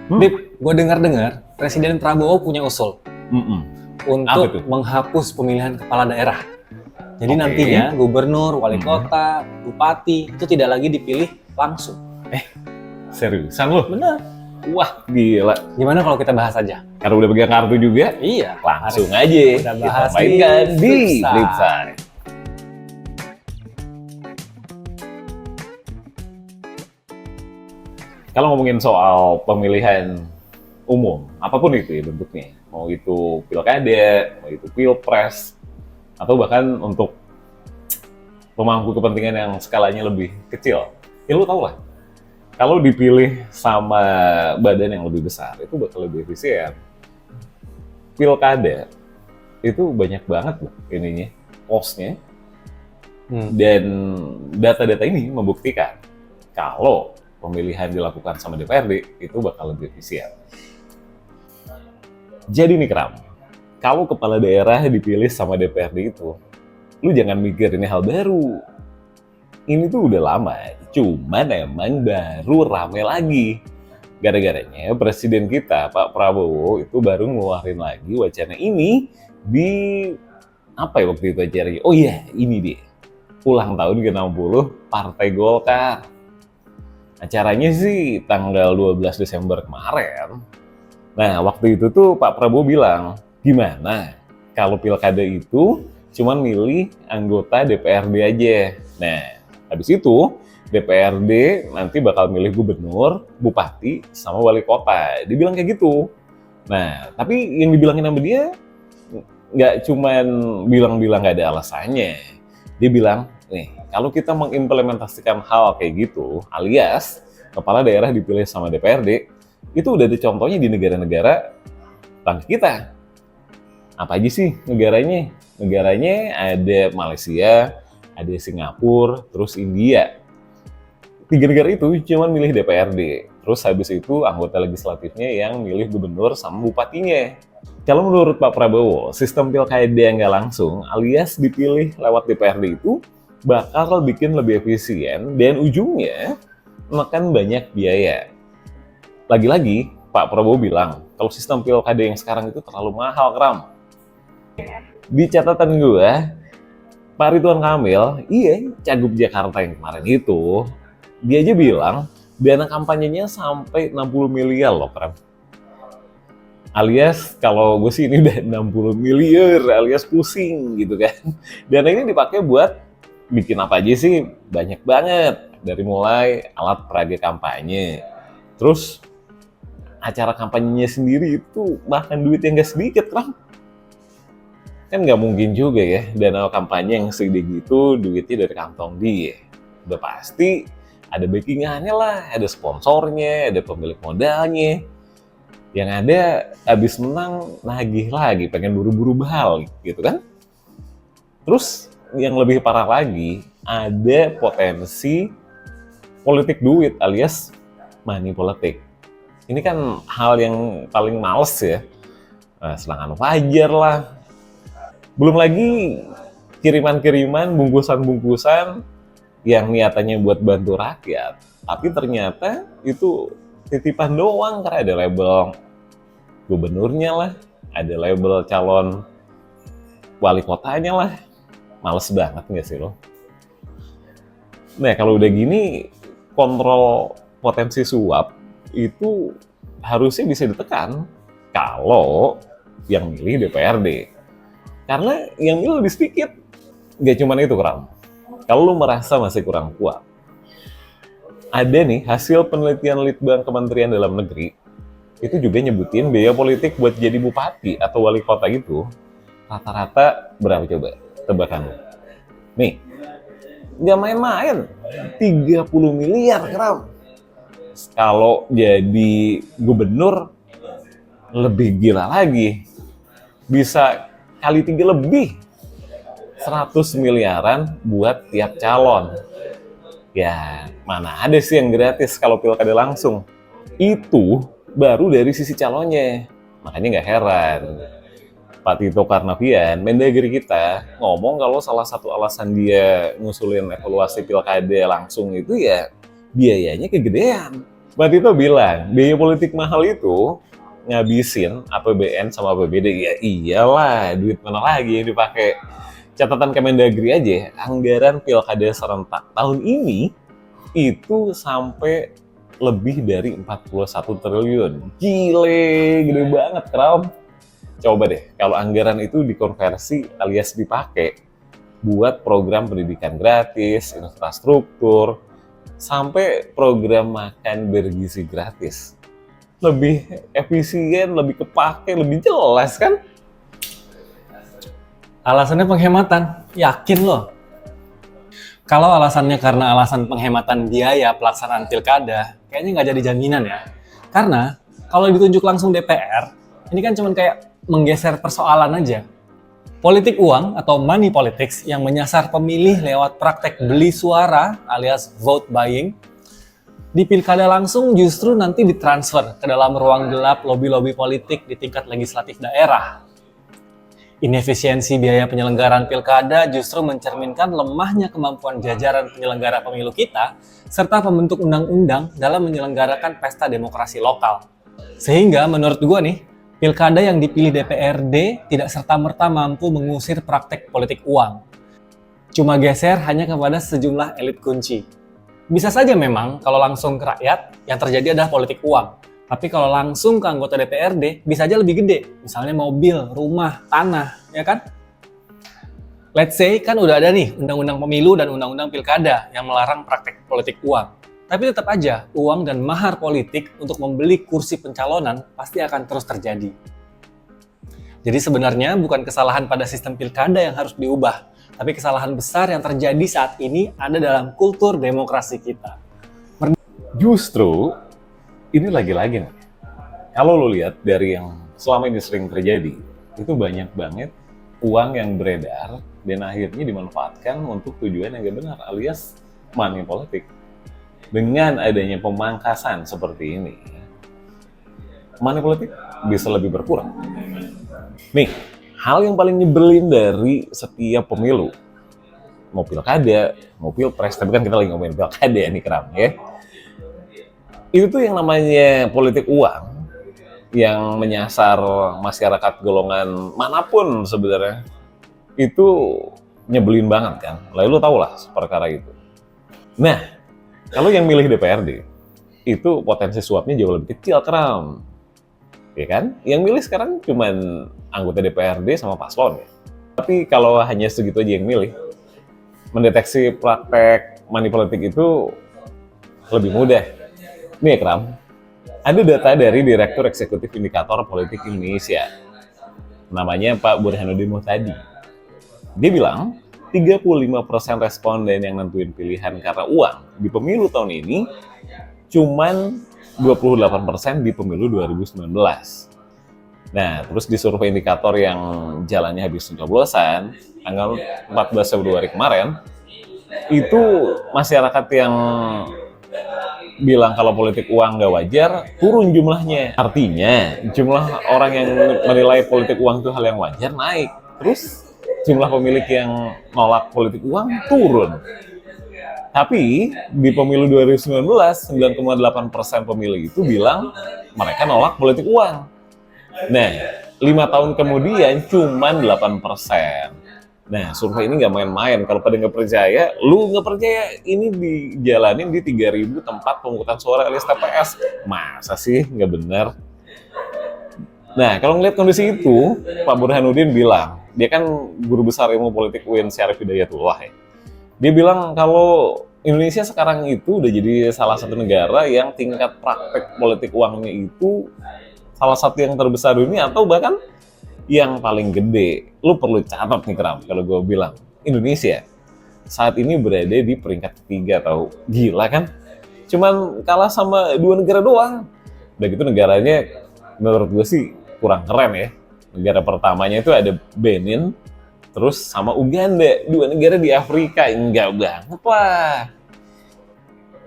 Dip, gue dengar-dengar Presiden Prabowo punya usul Mm-mm. Apa untuk tuh? menghapus pemilihan kepala daerah. Jadi Oke. nantinya gubernur, wali Mm-mm. kota, bupati itu tidak lagi dipilih langsung. Seriusan lo? Benar. Wah, gila. Gimana kalau kita bahas aja? Karena udah pegang kartu juga, Iya. langsung Mari aja kita kita bahas mainkan di di Flipside. Flipside. Kalau ngomongin soal pemilihan umum, apapun itu ya bentuknya, mau itu pilkada, mau itu pilpres, atau bahkan untuk pemangku kepentingan yang skalanya lebih kecil, ya lu tau lah, kalau dipilih sama badan yang lebih besar, itu bakal lebih efisien. Pilkada, itu banyak banget loh ininya, cost-nya, dan data-data ini membuktikan kalau pemilihan dilakukan sama DPRD itu bakal lebih efisien. Jadi nih Kram, kalau kepala daerah dipilih sama DPRD itu, lu jangan mikir ini hal baru. Ini tuh udah lama, cuman emang baru rame lagi. Gara-garanya presiden kita, Pak Prabowo, itu baru ngeluarin lagi wacana ini di apa ya waktu itu acaranya? Oh iya, ini dia. Ulang tahun ke-60 Partai Golkar. Acaranya sih tanggal 12 Desember kemarin. Nah, waktu itu tuh Pak Prabowo bilang, gimana kalau pilkada itu cuman milih anggota DPRD aja. Nah, habis itu DPRD nanti bakal milih gubernur, bupati, sama wali kota. Dia bilang kayak gitu. Nah, tapi yang dibilangin sama dia nggak cuman bilang-bilang nggak ada alasannya. Dia bilang, nih, kalau kita mengimplementasikan hal kayak gitu, alias kepala daerah dipilih sama DPRD, itu udah ada contohnya di negara-negara tetangga kita. Apa aja sih negaranya? Negaranya ada Malaysia, ada Singapura, terus India. 3 negara itu cuma milih DPRD. Terus habis itu anggota legislatifnya yang milih gubernur sama bupatinya. Kalau menurut Pak Prabowo, sistem pilkada yang nggak langsung alias dipilih lewat DPRD itu bakal bikin lebih efisien dan ujungnya makan banyak biaya. Lagi-lagi, Pak Prabowo bilang kalau sistem pilkada yang sekarang itu terlalu mahal, Kram. Di catatan gue, Pak Ridwan Kamil, iya, Cagup Jakarta yang kemarin itu, dia aja bilang dana kampanyenya sampai 60 miliar loh, Kram. Alias kalau gue sih ini udah 60 miliar alias pusing gitu kan. Dana ini dipakai buat bikin apa aja sih? Banyak banget. Dari mulai alat peraga kampanye. Terus acara kampanyenya sendiri itu makan duit yang gak sedikit kan. Kan nggak mungkin juga ya dana kampanye yang segede gitu duitnya dari kantong dia. Udah pasti ada backingannya lah, ada sponsornya, ada pemilik modalnya. Yang ada habis menang nagih lagi, pengen buru-buru bahal gitu kan. Terus yang lebih parah lagi, ada potensi politik duit alias money politik. Ini kan hal yang paling males ya. Nah, serangan wajar lah. Belum lagi kiriman-kiriman, bungkusan-bungkusan yang niatannya buat bantu rakyat. Tapi ternyata itu titipan doang karena ada label gubernurnya lah, ada label calon wali kotanya lah. Males banget nggak sih lo? Nah kalau udah gini, kontrol potensi suap itu harusnya bisa ditekan kalau yang milih DPRD. Karena yang milih lebih sedikit. Nggak cuma itu, Kram. Kalau lo merasa masih kurang kuat, ada nih hasil penelitian Litbang Kementerian Dalam Negeri, itu juga nyebutin biaya politik buat jadi bupati atau wali kota itu rata-rata berapa coba? Tebakan lo. Nih, nggak main-main, 30 miliar, Kram. Kalau jadi gubernur, lebih gila lagi. Bisa kali 3 lebih. 100 miliaran buat tiap calon. Ya, mana ada sih yang gratis kalau pilkada langsung. Itu baru dari sisi calonnya. Makanya nggak heran Pak Tito Karnavian, Mendagri kita, ngomong kalau salah satu alasan dia ngusulin evaluasi pilkada langsung itu ya biayanya kegedean. Mbak Tito bilang, biaya politik mahal itu ngabisin APBN sama APBD. Ya iyalah, duit mana lagi yang dipakai. Catatan Kemendagri aja, anggaran pilkada serentak tahun ini itu sampai lebih dari 41 triliun. Gile, gede banget, Kram. Coba deh, kalau anggaran itu dikonversi alias dipakai buat program pendidikan gratis, infrastruktur, sampai program makan bergizi gratis. Lebih efisien, lebih kepake, lebih jelas kan? Alasannya penghematan, yakin loh. Kalau alasannya karena alasan penghematan biaya pelaksanaan pilkada, kayaknya nggak jadi jaminan ya. Karena kalau ditunjuk langsung DPR, ini kan cuma kayak menggeser persoalan aja. Politik uang atau money politics yang menyasar pemilih lewat praktek beli suara alias vote buying, di pilkada langsung justru nanti ditransfer ke dalam ruang gelap lobby-lobby politik di tingkat legislatif daerah. Inefisiensi biaya penyelenggaraan pilkada justru mencerminkan lemahnya kemampuan jajaran penyelenggara pemilu kita serta pembentuk undang-undang dalam menyelenggarakan pesta demokrasi lokal. Sehingga menurut gue nih, pilkada yang dipilih DPRD tidak serta-merta mampu mengusir praktek politik uang. Cuma geser hanya kepada sejumlah elit kunci. Bisa saja memang kalau langsung ke rakyat, yang terjadi adalah politik uang. Tapi kalau langsung ke anggota DPRD, bisa aja lebih gede. Misalnya mobil, rumah, tanah, ya kan? Let's say kan udah ada nih undang-undang pemilu dan undang-undang pilkada yang melarang praktek politik uang. Tapi tetap aja, uang dan mahar politik untuk membeli kursi pencalonan pasti akan terus terjadi. Jadi sebenarnya bukan kesalahan pada sistem pilkada yang harus diubah, tapi kesalahan besar yang terjadi saat ini ada dalam kultur demokrasi kita. Justru, ini lagi-lagi nih, kalau lo lihat dari yang selama ini sering terjadi, itu banyak banget uang yang beredar dan akhirnya dimanfaatkan untuk tujuan yang gak benar, alias money politik. Dengan adanya pemangkasan seperti ini, money politik bisa lebih berkurang. Nih, hal yang paling nyebelin dari setiap pemilu, mau pilkada, mau pilpres, tapi kan kita lagi ngomongin pilkada nih Kram ya. Itu tuh yang namanya politik uang yang menyasar masyarakat golongan manapun sebenarnya, itu nyebelin banget kan. Lalu lu tau lah perkara itu. Nah, kalau yang milih DPRD, itu potensi suapnya jauh lebih kecil, Kram. Ya kan? Yang milih sekarang cuman anggota DPRD sama paslon ya. Tapi kalau hanya segitu aja yang milih, mendeteksi praktek money politik itu lebih mudah. Nih ya, Kram, ada data dari Direktur Eksekutif Indikator Politik Indonesia. Namanya Pak Burhanuddin Muhtadi. Dia bilang, 35% responden yang nentuin pilihan karena uang di pemilu tahun ini, cuman 28% di pemilu 2019. Nah, terus di survei indikator yang jalannya habis pencoblosan, tanggal 14 Februari kemarin, itu masyarakat yang bilang kalau politik uang nggak wajar, turun jumlahnya. Artinya, jumlah orang yang menilai politik uang itu hal yang wajar naik. Terus, jumlah pemilih yang nolak politik uang turun. Tapi, di pemilu 2019, 9,8% pemilih itu bilang mereka nolak politik uang. Nah, 5 tahun kemudian cuma 8%. Nah, survei ini nggak main-main. Kalau pada nggak percaya, lu nggak percaya, ini dijalanin di 3.000 tempat pemungutan suara alias TPS. Masa sih nggak benar? Nah, kalau ngeliat kondisi itu, Pak Burhanuddin bilang, dia kan guru besar ilmu politik UIN Syarif Hidayatullah ya. Dia bilang kalau Indonesia sekarang itu udah jadi salah satu negara yang tingkat praktek politik uangnya itu salah satu yang terbesar dunia atau bahkan yang paling gede. Lu perlu catat nih Kram, kalau gue bilang Indonesia saat ini berada di peringkat ketiga, tahu? Gila kan? Cuman kalah sama 2 negara doang. Udah gitu negaranya menurut gue sih kurang keren ya. Negara pertamanya itu ada Benin, terus sama Uganda, 2 negara di Afrika. Enggak banget lah.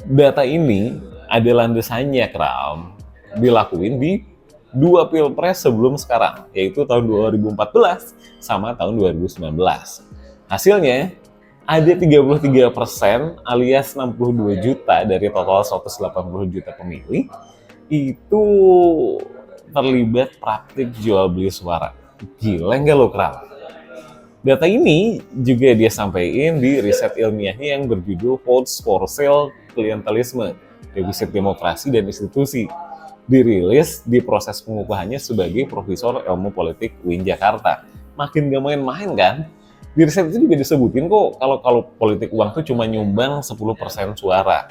Data ini ada landasannya Kram, dilakuin di 2 pilpres sebelum sekarang, yaitu tahun 2014 sama tahun 2019. Hasilnya, ada 33% alias 62 juta dari total 180 juta pemilih itu terlibat praktik jual beli suara. Gila nggak lo, Kram? Data ini juga dia sampaikan di riset ilmiahnya yang berjudul Votes for Sale Klientelisme, Defisit Demokrasi dan Institusi. Dirilis di proses pengukuhannya sebagai Profesor Ilmu Politik UIN Jakarta. Makin gak main-main kan? Di riset itu juga disebutin kok kalau politik uang tuh cuma nyumbang 10% suara.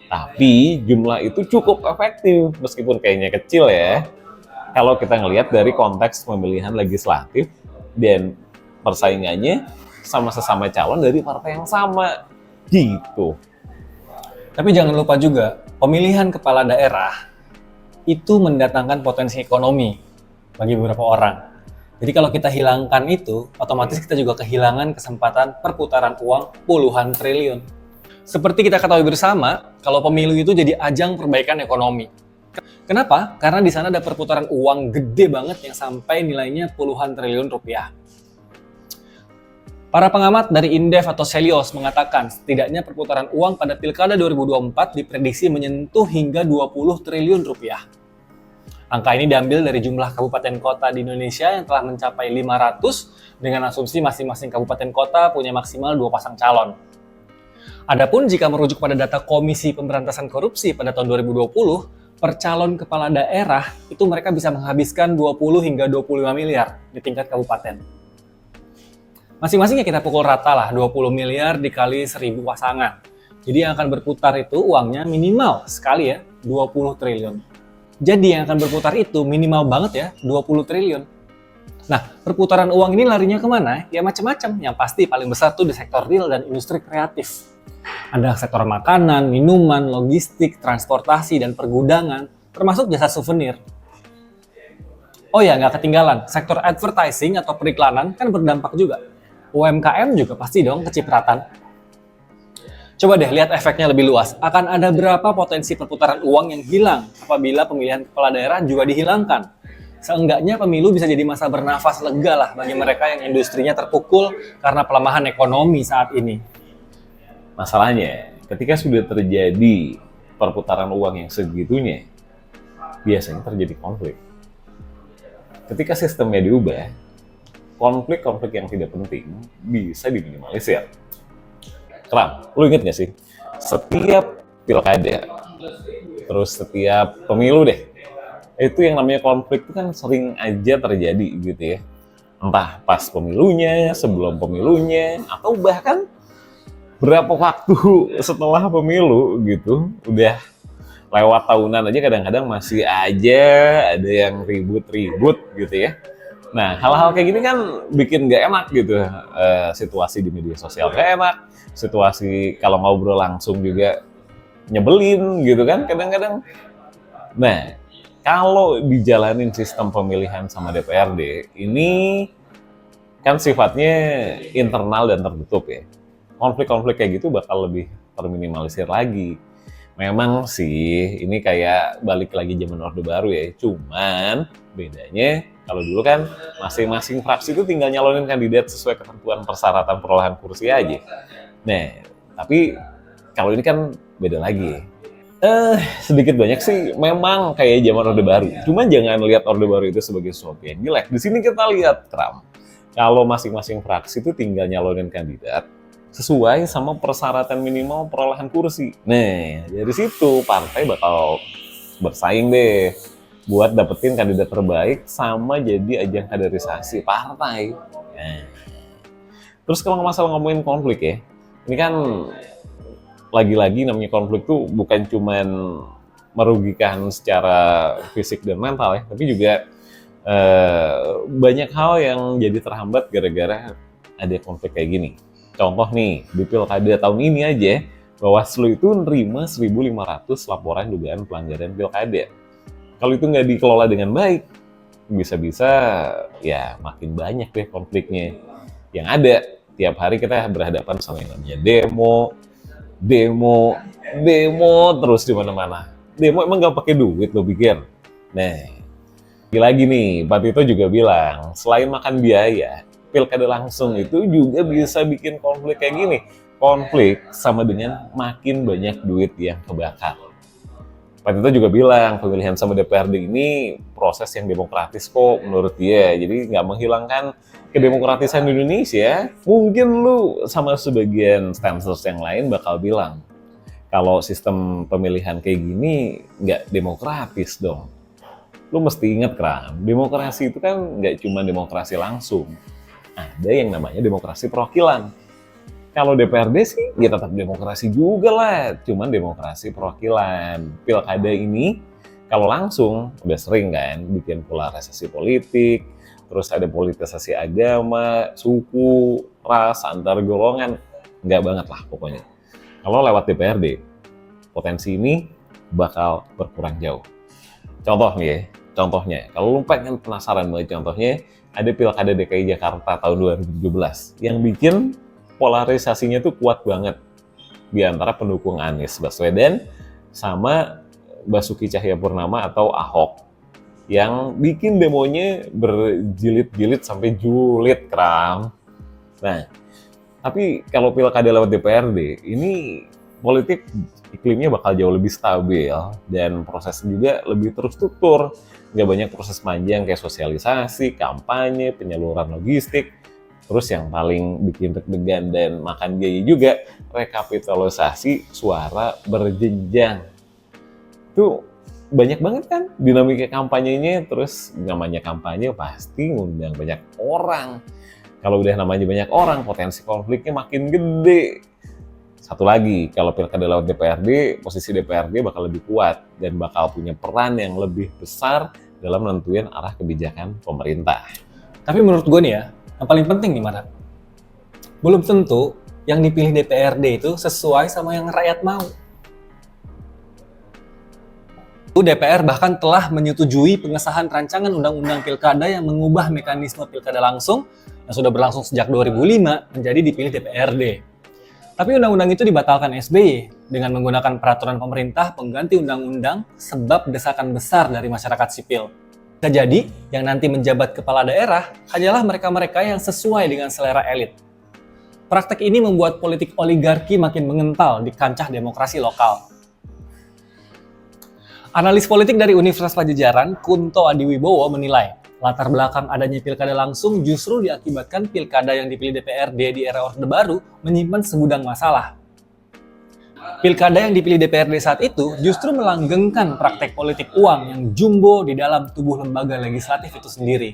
Tapi jumlah itu cukup efektif meskipun kayaknya kecil ya. Kalau kita ngelihat dari konteks pemilihan legislatif dan persaingannya sama sesama calon dari partai yang sama gitu. Tapi jangan lupa juga, pemilihan kepala daerah itu mendatangkan potensi ekonomi bagi beberapa orang. Jadi kalau kita hilangkan itu, otomatis kita juga kehilangan kesempatan perputaran uang puluhan triliun. Seperti kita ketahui bersama, kalau pemilu itu jadi ajang perbaikan ekonomi. Kenapa? Karena di sana ada perputaran uang gede banget yang sampai nilainya puluhan triliun rupiah. Para pengamat dari Indef atau Selios mengatakan setidaknya perputaran uang pada Pilkada 2024 diprediksi menyentuh hingga 20 triliun rupiah. Angka ini diambil dari jumlah kabupaten kota di Indonesia yang telah mencapai 500 dengan asumsi masing-masing kabupaten kota punya maksimal 2 pasang calon. Adapun jika merujuk pada data Komisi Pemberantasan Korupsi pada tahun 2020, per calon kepala daerah itu mereka bisa menghabiskan 20 hingga 25 miliar di tingkat kabupaten. Masing-masing ya kita pukul rata lah, 20 miliar dikali 1.000 pasangan. Jadi yang akan berputar itu uangnya minimal sekali ya, 20 triliun. Jadi yang akan berputar itu minimal banget ya, 20 triliun. Nah, perputaran uang ini larinya kemana? Ya macam-macam. Yang pasti paling besar tuh di sektor real dan industri kreatif. Ada sektor makanan, minuman, logistik, transportasi, dan pergudangan, termasuk jasa souvenir. Oh ya, nggak ketinggalan, sektor advertising atau periklanan kan berdampak juga. UMKM juga pasti dong kecipratan. Coba deh lihat efeknya lebih luas. Akan ada berapa potensi perputaran uang yang hilang apabila pemilihan kepala daerah juga dihilangkan. Seenggaknya pemilu bisa jadi masa bernafas lega lah bagi mereka yang industrinya terpukul karena pelemahan ekonomi saat ini. Masalahnya, ketika sudah terjadi perputaran uang yang segitunya, biasanya terjadi konflik. Ketika sistemnya diubah, konflik-konflik yang tidak penting bisa diminimalisir. Kram, lu inget gak sih? Setiap pilkada, terus setiap pemilu deh, itu yang namanya konflik itu kan sering aja terjadi gitu ya. Entah pas pemilunya, sebelum pemilunya, atau bahkan berapa waktu setelah pemilu gitu. Udah lewat tahunan aja kadang-kadang masih aja ada yang ribut-ribut gitu ya. Nah, hal-hal kayak gini kan bikin gak enak gitu. Situasi di media sosial gak enak, situasi kalau ngobrol langsung juga nyebelin gitu kan kadang-kadang. Nah, kalau dijalanin sistem pemilihan sama DPRD, ini kan sifatnya internal dan tertutup ya. Konflik-konflik kayak gitu bakal lebih terminimalisir lagi. Memang sih ini kayak balik lagi zaman Orde Baru ya, cuman bedanya kalau dulu kan masing-masing fraksi itu tinggal nyalonin kandidat sesuai ketentuan persyaratan perolehan kursi aja. Nah, tapi kalau ini kan beda lagi. Sedikit banyak sih memang kayak zaman Orde Baru. Cuman jangan lihat Orde Baru itu sebagai sesuatu yang jelek. Di sini kita lihat, Kram, kalau masing-masing fraksi itu tinggal nyalonin kandidat sesuai sama persyaratan minimal perolehan kursi. Nah, dari situ partai bakal bersaing deh buat dapetin kandidat terbaik sama jadi ajang kaderisasi partai. Nah, terus kalau masalah ngomongin konflik ya, ini kan lagi-lagi namanya konflik tuh bukan cuman merugikan secara fisik dan mental ya, tapi juga banyak hal yang jadi terhambat gara-gara ada konflik kayak gini. Contoh nih, di pilkada tahun ini aja, Bawaslu itu nerima 1.500 laporan dugaan pelanggaran pilkada. Kalau itu nggak dikelola dengan baik, bisa-bisa ya makin banyak deh konfliknya. Yang ada, tiap hari kita berhadapan sama yang namanya demo terus di mana-mana. Demo emang nggak pakai duit lo pikir? Nah, lagi nih, Pak Tito juga bilang, selain makan biaya, pilkada langsung itu juga bisa bikin konflik kayak gini. Konflik sama dengan makin banyak duit yang kebakar. Pak Tito juga bilang pemilihan sama DPRD ini proses yang demokratis kok menurut dia. Jadi nggak menghilangkan kedemokratisan Indonesia. Mungkin lu sama sebagian stansers yang lain bakal bilang, kalau sistem pemilihan kayak gini nggak demokratis dong. Lu mesti ingat kan, demokrasi itu kan nggak cuma demokrasi langsung. Ada yang namanya demokrasi perwakilan. Kalau DPRD sih, ya tetap demokrasi juga lah. Cuman demokrasi perwakilan. Pilkada ini, kalau langsung, udah sering kan, bikin polarisasi politik, terus ada politisasi agama, suku, ras, antar golongan. Nggak banget lah pokoknya. Kalau lewat DPRD, potensi ini bakal berkurang jauh. Contoh nih ya, contohnya, kalau lu pengen penasaran banget contohnya, ada Pilkada DKI Jakarta tahun 2017 yang bikin polarisasinya tuh kuat banget di antara pendukung Anies Baswedan sama Basuki Cahayapurnama atau Ahok yang bikin demonya berjilid-jilid sampai julid kram. Nah, tapi kalau pilkada lewat DPRD, ini politik iklimnya bakal jauh lebih stabil dan prosesnya juga lebih terstruktur. Nggak banyak proses panjang kayak sosialisasi, kampanye, penyaluran logistik. Terus yang paling bikin deg-degan dan makan biaya juga, rekapitalisasi suara berjenjang. Itu banyak banget kan dinamika kampanyenya, terus namanya kampanye pasti ngundang banyak orang. Kalau udah namanya banyak orang, potensi konfliknya makin gede. Satu lagi, kalau pilkada lewat DPRD, posisi DPRD bakal lebih kuat dan bakal punya peran yang lebih besar dalam menentuin arah kebijakan pemerintah. Tapi menurut gue nih ya, yang paling penting nih Mara, belum tentu yang dipilih DPRD itu sesuai sama yang rakyat mau. DPR bahkan telah menyetujui pengesahan rancangan undang-undang pilkada yang mengubah mekanisme pilkada langsung yang sudah berlangsung sejak 2005 menjadi dipilih DPRD. Tapi undang-undang itu dibatalkan SBY dengan menggunakan peraturan pemerintah pengganti undang-undang sebab desakan besar dari masyarakat sipil. Bisa jadi yang nanti menjabat kepala daerah hanyalah mereka-mereka yang sesuai dengan selera elit. Praktek ini membuat politik oligarki makin mengental di kancah demokrasi lokal. Analis politik dari Universitas Padjadjaran, Kunto Adiwibowo menilai, latar belakang adanya pilkada langsung justru diakibatkan pilkada yang dipilih DPRD di era Orde Baru menyimpan segudang masalah. Pilkada yang dipilih DPRD saat itu justru melanggengkan praktek politik uang yang jumbo di dalam tubuh lembaga legislatif itu sendiri.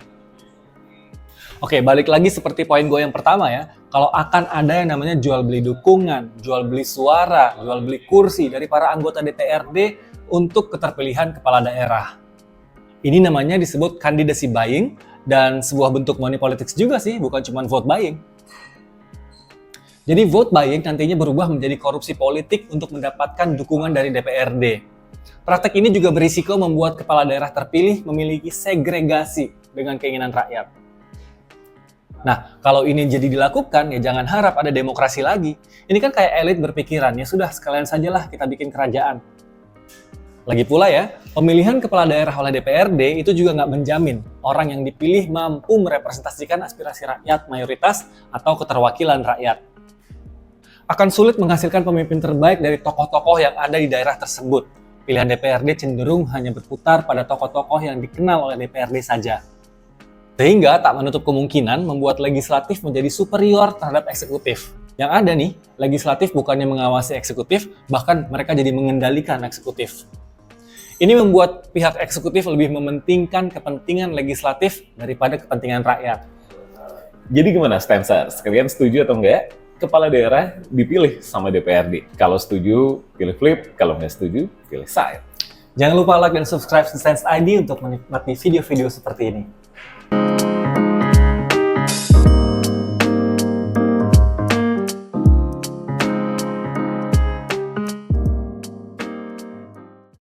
Oke, balik lagi seperti poin gue yang pertama ya. Kalau akan ada yang namanya jual beli dukungan, jual beli suara, jual beli kursi dari para anggota DPRD untuk keterpilihan kepala daerah. Ini namanya disebut candidacy buying dan sebuah bentuk money politics juga sih, bukan cuma vote buying. Jadi vote buying nantinya berubah menjadi korupsi politik untuk mendapatkan dukungan dari DPRD. Praktek ini juga berisiko membuat kepala daerah terpilih memiliki segregasi dengan keinginan rakyat. Nah, kalau ini jadi dilakukan, ya jangan harap ada demokrasi lagi. Ini kan kayak elit berpikiran, ya sudah sekalian sajalah kita bikin kerajaan. Lagi pula ya, pemilihan kepala daerah oleh DPRD itu juga nggak menjamin orang yang dipilih mampu merepresentasikan aspirasi rakyat mayoritas atau keterwakilan rakyat. Akan sulit menghasilkan pemimpin terbaik dari tokoh-tokoh yang ada di daerah tersebut. Pilihan DPRD cenderung hanya berputar pada tokoh-tokoh yang dikenal oleh DPRD saja. Sehingga tak menutup kemungkinan membuat legislatif menjadi superior terhadap eksekutif. Yang ada nih, legislatif bukannya mengawasi eksekutif, bahkan mereka jadi mengendalikan eksekutif. Ini membuat pihak eksekutif lebih mementingkan kepentingan legislatif daripada kepentingan rakyat. Jadi gimana Stansers? Kalian setuju atau enggak? Kepala daerah dipilih sama DPRD. Kalau setuju, pilih flip. Kalau nggak setuju, pilih side. Jangan lupa like dan subscribe Stance ID untuk menikmati video-video seperti ini.